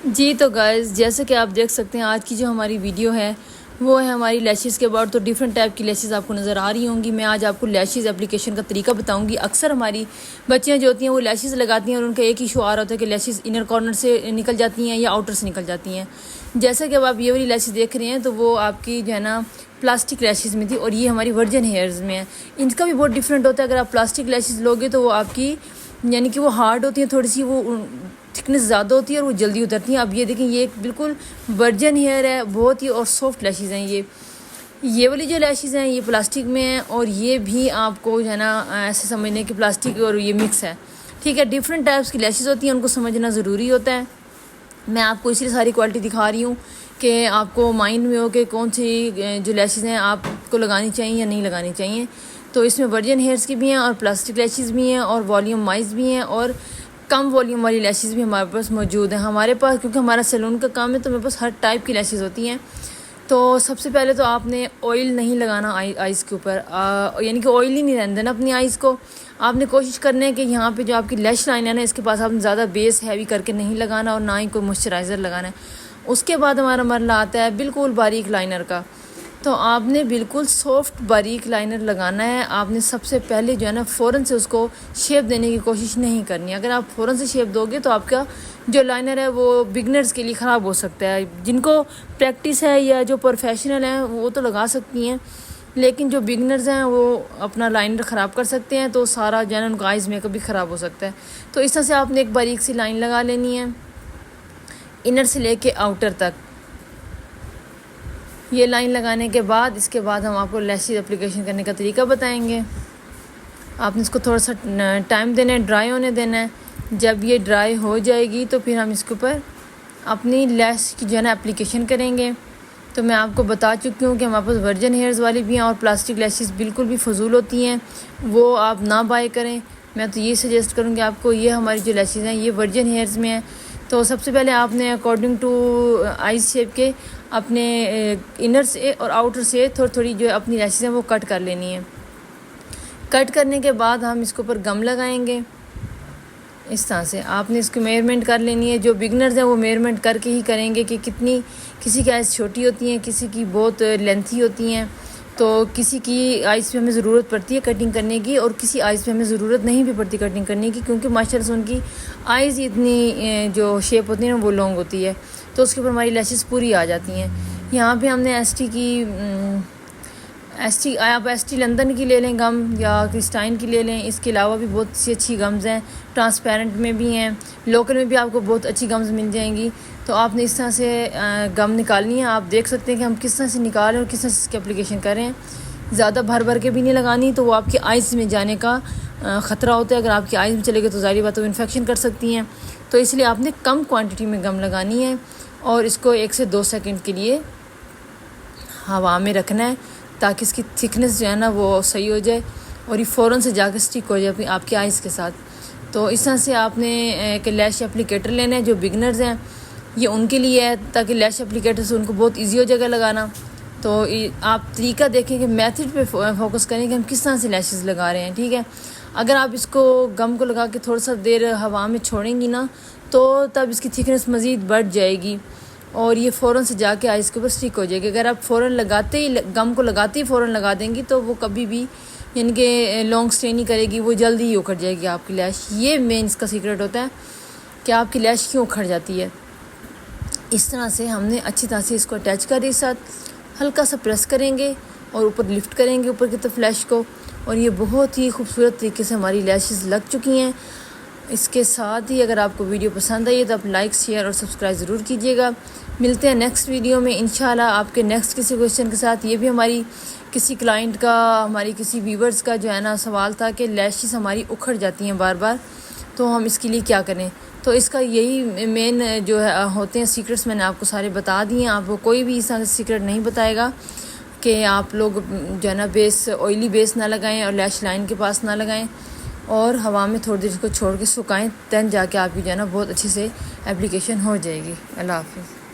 जी तो गाइस, जैसे कि आप देख सकते हैं आज की जो हमारी वीडियो है वो है हमारी लैशेज़ के बाद। तो डिफरेंट टाइप की लैशेज़ आपको नज़र आ रही होंगी। मैं आज आपको लैशेज़ एप्लीकेशन का तरीका बताऊंगी। अक्सर हमारी बच्चियां जो होती हैं वो लैशेज़ लगाती हैं और उनका एक ही इशू आ रहा होता है कि लैशेज़ इनर कॉर्नर से निकल जाती हैं या आउटर से निकल जाती हैं। जैसे कि अब आप ये वाली लैशेज़ देख रहे हैं तो वो आपकी जो है ना प्लास्टिक लैशेज़ में थी और ये हमारी वर्जन हेयर्स में है। इनका भी बहुत डिफरेंट होता है। अगर आप प्लास्टिक लैशेज़ लोगे तो वो आपकी यानी कि वो हार्ड होती हैं, थोड़ी सी वो थिकनेस ज़्यादा होती है और वो जल्दी उतरती हैं। अब ये देखें, ये एक बिल्कुल वर्जन हेयर है, बहुत ही और सॉफ्ट लैशेज़ हैं। ये वाली जो लैशेज़ हैं ये प्लास्टिक में है और ये भी आपको जो है ना ऐसे समझने कि प्लास्टिक और ये मिक्स है। ठीक है, डिफरेंट टाइप्स की लैशेज़ होती हैं, उनको समझना ज़रूरी होता है। मैं आपको इसलिए सारी क्वालिटी दिखा रही हूँ कि आपको माइंड में हो कि कौन सी जो लैशेज़ हैं आपको लगानी चाहिए या नहीं लगानी चाहिए। तो इसमें वर्जन हेयर्स की भी हैं और प्लास्टिक लैशेज़ भी हैं और वॉल्यूमाइज भी हैं और कम वॉल्यूम वाली लैशेज़ भी हमारे पास मौजूद हैं। हमारे पास क्योंकि हमारा सैलून का काम है तो मेरे पास हर टाइप की लैशेज़ होती हैं। तो सबसे पहले तो आपने ऑयल नहीं लगाना आइज़ के ऊपर, यानी कि ऑयल ही नहीं रहने देना अपनी आइज़ को। आपने कोशिश करना है कि यहाँ पे जो आपकी लैश लाइन है ना इसके पास आपने ज़्यादा बेस हैवी करके नहीं लगाना और ना ही कोई मॉइस्चराइज़र लगाना है। उसके बाद हमारा मरला आता है बिल्कुल बारीक लाइनर का। तो आपने बिल्कुल सॉफ्ट बारीक लाइनर लगाना है। आपने सबसे पहले जो है ना फ़ौरन से उसको शेप देने की कोशिश नहीं करनी। अगर आप फ़ौरन से शेप दोगे तो आपका जो लाइनर है वो बिगनर्स के लिए ख़राब हो सकता है। जिनको प्रैक्टिस है या जो प्रोफेशनल हैं वो तो लगा सकती हैं, लेकिन जो बिगनर्स हैं वो अपना लाइनर ख़राब कर सकते हैं। तो सारा जो है ना उनका आइज़ मेकअप भी ख़राब हो सकता है। तो इस तरह से आपने एक बारीक सी लाइन लगा लेनी है इनर से लेके आउटर तक। ये लाइन लगाने के बाद इसके बाद हम आपको लैशेज़ एप्लीकेशन करने का तरीका बताएंगे। आपने इसको थोड़ा सा टाइम देना है, ड्राई होने देना है। जब ये ड्राई हो जाएगी तो फिर हम इसके ऊपर अपनी लैश की जो है ना एप्लीकेशन करेंगे। तो मैं आपको बता चुकी हूँ कि हमारे पास वर्जन हेयर्स वाली भी हैं और प्लास्टिक लैशेज़ बिल्कुल भी फजूल होती हैं, वो आप ना बाय करें। मैं तो ये सजेस्ट करूँगी आपको, ये हमारी जो लैशेज़ हैं ये वर्जन हेयर्स में है। तो सबसे पहले आपने अकॉर्डिंग टू आइज शेप के अपने इनर से और आउटर से थोड़ी थोड़ी जो अपनी लैशेज़ हैं वो कट कर लेनी है। कट करने के बाद हम इसके ऊपर गम लगाएंगे। इस तरह से आपने इसकी मेजरमेंट कर लेनी है। जो बिगनर्स हैं वो मेजरमेंट करके ही करेंगे कि कितनी, किसी की आइज़ छोटी होती हैं, किसी की बहुत लेंथी होती हैं। तो किसी की आइज़ पे हमें ज़रूरत पड़ती है कटिंग करने की और किसी आइज़ पे हमें ज़रूरत नहीं भी पड़ती कटिंग करने की, क्योंकि माशाल्लाह से उनकी आइज़ इतनी जो शेप होती है ना वो लॉन्ग होती है। तो उसके ऊपर हमारी लैशेज़ पूरी आ जाती हैं। यहाँ पे हमने आप एस टी लंदन की ले लें गम या क्रिस्टाइन की ले लें। इसके अलावा भी बहुत सी अच्छी गम्स हैं, ट्रांसपेरेंट में भी हैं, लोकल में भी आपको बहुत अच्छी गम्स मिल जाएंगी। तो आपने इस तरह से गम निकालनी है। आप देख सकते हैं कि हम किस तरह से निकालें और किस तरह से इसकी एप्लीकेशन करें। ज़्यादा भर भर के भी नहीं लगानी, तो वो आपकी आइज़ में जाने का ख़तरा होता है। अगर आपकी आइज़ में चलेगी तो ज़ाहिर बात है वो इन्फेक्शन कर सकती हैं। तो इसलिए आपने कम क्वान्टिटी में गम लगानी है और इसको 1 से 2 सेकंड के लिए हवा में रखना है ताकि इसकी थिकनेस जो है ना वो सही हो जाए और ये फ़ौरन से जाकर स्टिक हो जाए आपकी आइज़ के साथ। तो इस तरह से आपने एक लैश एप्लीकेटर लेना है। जो बिगनर्स हैं ये उनके लिए है, ताकि लैश एप्लीकेटर से उनको बहुत ईजी हो जाएगा लगाना। तो आप तरीका देखें कि मेथड पे फोकस करें कि हम किस तरह से लैशेज़ लगा रहे हैं। ठीक है, अगर आप इसको गम को लगा के थोड़ा सा देर हवा में छोड़ेंगी ना तो तब इसकी थिकनेस मज़ीद बढ़ जाएगी और ये फ़ौरन से जाके आइज़ के ऊपर स्टिक हो जाएगी। अगर आप फ़ौरन लगाते ही गम को लगाते ही फ़ौरन लगा देंगी तो वो कभी भी यानी कि लॉन्ग स्टे नहीं करेगी, वो जल्दी ही उखड़ जाएगी आपकी लैश। ये मेन इसका सीक्रेट होता है कि आपकी लैश क्यों उखड़ जाती है। इस तरह से हमने अच्छी तरह से इसको अटैच कर एक साथ हल्का सा प्रेस करेंगे और ऊपर लिफ्ट करेंगे ऊपर की तरफ लैश को, और ये बहुत ही खूबसूरत तरीके से हमारी लैशेज़ लग चुकी हैं। इसके साथ ही अगर आपको वीडियो पसंद आई है तो आप लाइक, शेयर और सब्सक्राइब ज़रूर कीजिएगा। मिलते हैं नेक्स्ट वीडियो में इंशाल्लाह आपके नेक्स्ट किसी क्वेश्चन के साथ। ये भी हमारी किसी क्लाइंट का, हमारी किसी व्यूवर्स का जो है ना सवाल था कि लैशेज़ हमारी उखड़ जाती हैं बार बार, तो हम इसके लिए क्या करें। तो इसका यही मेन जो है होते हैं सीक्रेट्स, मैंने आपको सारे बता दिए हैं। आपको कोई भी इस तरह से सीक्रेट नहीं बताएगा कि आप लोग जो है ना बेस ऑयली बेस ना लगाएं और लैश लाइन के पास ना लगाएं और हवा में थोड़ी देर इसको छोड़ के सुखाएं, तब जाके आपकी जो है ना बहुत अच्छे से एप्लीकेशन हो जाएगी। अल्लाह हाफ़िज़।